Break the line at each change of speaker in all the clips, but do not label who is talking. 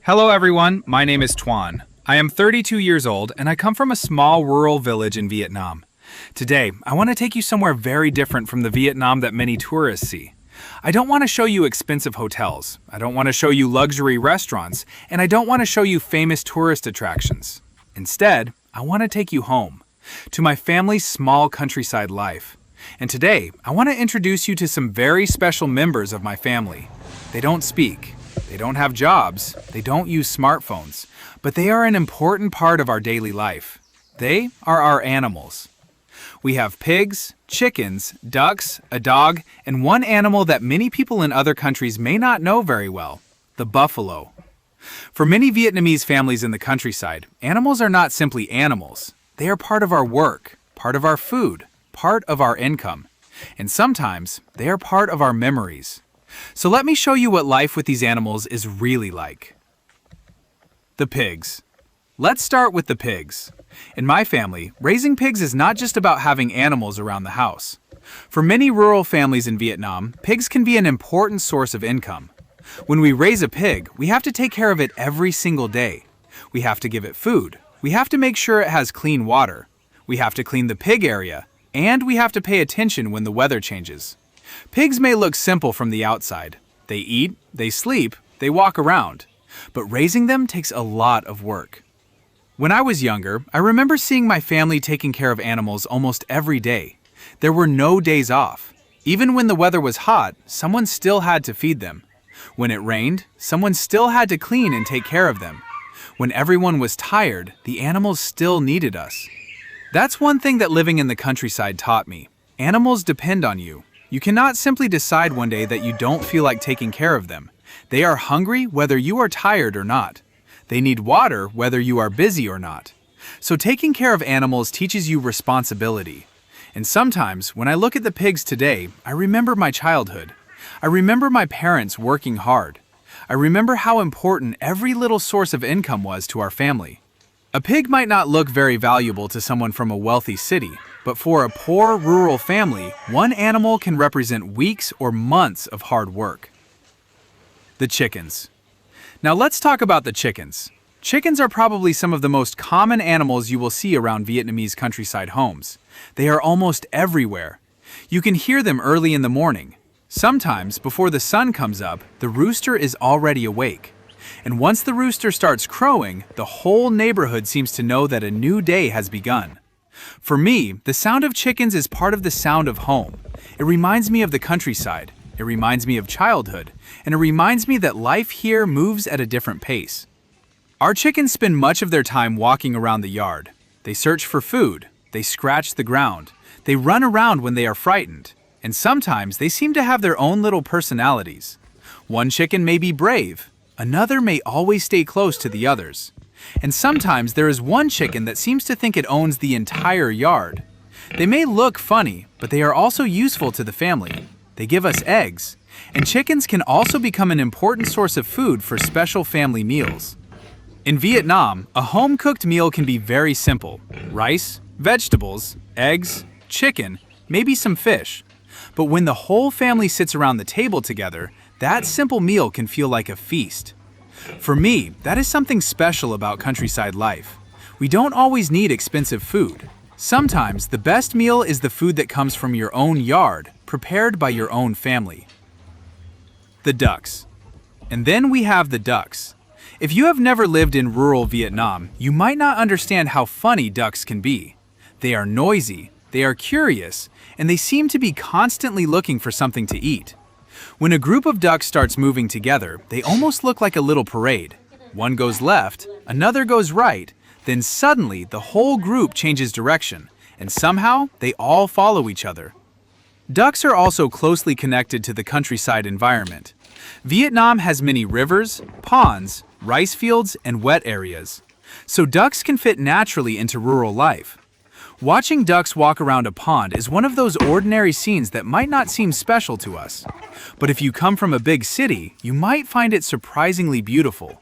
Hello everyone, my name is Tuan. I am 32 years old and I come from a small rural village in Vietnam. Today, I want to take you somewhere very different from the Vietnam that many tourists see. I don't want to show you expensive hotels, I don't want to show you luxury restaurants, and I don't want to show you famous tourist attractions. Instead, I want to take you home, to my family's small countryside life. And today, I want to introduce you to some very special members of my family. They don't speak. They don't have jobs, they don't use smartphones, but they are an important part of our daily life. They are our animals. We have pigs, chickens, ducks, a dog, and one animal that many people in other countries may not know very well, the buffalo. For many Vietnamese families in the countryside, animals are not simply animals. They are part of our work, part of our food, part of our income, and sometimes they are part of our memories. So let me show you what life with these animals is really like. The pigs. Let's start with the pigs. In my family, raising pigs is not just about having animals around the house. For many rural families in Vietnam, pigs can be an important source of income. When we raise a pig, we have to take care of it every single day. We have to give it food. We have to make sure it has clean water. We have to clean the pig area. And we have to pay attention when the weather changes. Pigs may look simple from the outside. They eat, they sleep, they walk around. But raising them takes a lot of work. When I was younger, I remember seeing my family taking care of animals almost every day. There were no days off. Even when the weather was hot, someone still had to feed them. When it rained, someone still had to clean and take care of them. When everyone was tired, the animals still needed us. That's one thing that living in the countryside taught me. Animals depend on you. You cannot simply decide one day that you don't feel like taking care of them. They are hungry whether you are tired or not. They need water whether you are busy or not. So taking care of animals teaches you responsibility. And sometimes, when I look at the pigs today, I remember my childhood. I remember my parents working hard. I remember how important every little source of income was to our family. A pig might not look very valuable to someone from a wealthy city, but for a poor rural family, one animal can represent weeks or months of hard work. The chickens. Now let's talk about the chickens. Chickens are probably some of the most common animals you will see around Vietnamese countryside homes. They are almost everywhere. You can hear them early in the morning. Sometimes, before the sun comes up, the rooster is already awake. And once the rooster starts crowing, the whole neighborhood seems to know that a new day has begun. For me, the sound of chickens is part of the sound of home. It reminds me of the countryside, it reminds me of childhood, and it reminds me that life here moves at a different pace. Our chickens spend much of their time walking around the yard. They search for food, they scratch the ground, they run around when they are frightened, and sometimes they seem to have their own little personalities. One chicken may be brave, another may always stay close to the others. And sometimes there is one chicken that seems to think it owns the entire yard. They may look funny, but they are also useful to the family. They give us eggs, and chickens can also become an important source of food for special family meals. In Vietnam, a home-cooked meal can be very simple: rice, vegetables, eggs, chicken, maybe some fish. But when the whole family sits around the table together, that simple meal can feel like a feast. For me, that is something special about countryside life. We don't always need expensive food. Sometimes the best meal is the food that comes from your own yard, prepared by your own family. The ducks. And then we have the ducks. If you have never lived in rural Vietnam, you might not understand how funny ducks can be. They are noisy, they are curious, and they seem to be constantly looking for something to eat. When a group of ducks starts moving together, they almost look like a little parade. One goes left, another goes right, then suddenly the whole group changes direction, and somehow they all follow each other. Ducks are also closely connected to the countryside environment. Vietnam has many rivers, ponds, rice fields, and wet areas. So ducks can fit naturally into rural life. Watching ducks walk around a pond is one of those ordinary scenes that might not seem special to us. But if you come from a big city, you might find it surprisingly beautiful.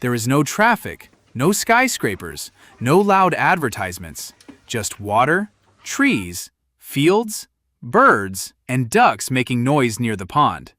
There is no traffic, no skyscrapers, no loud advertisements, just water, trees, fields, birds, and ducks making noise near the pond.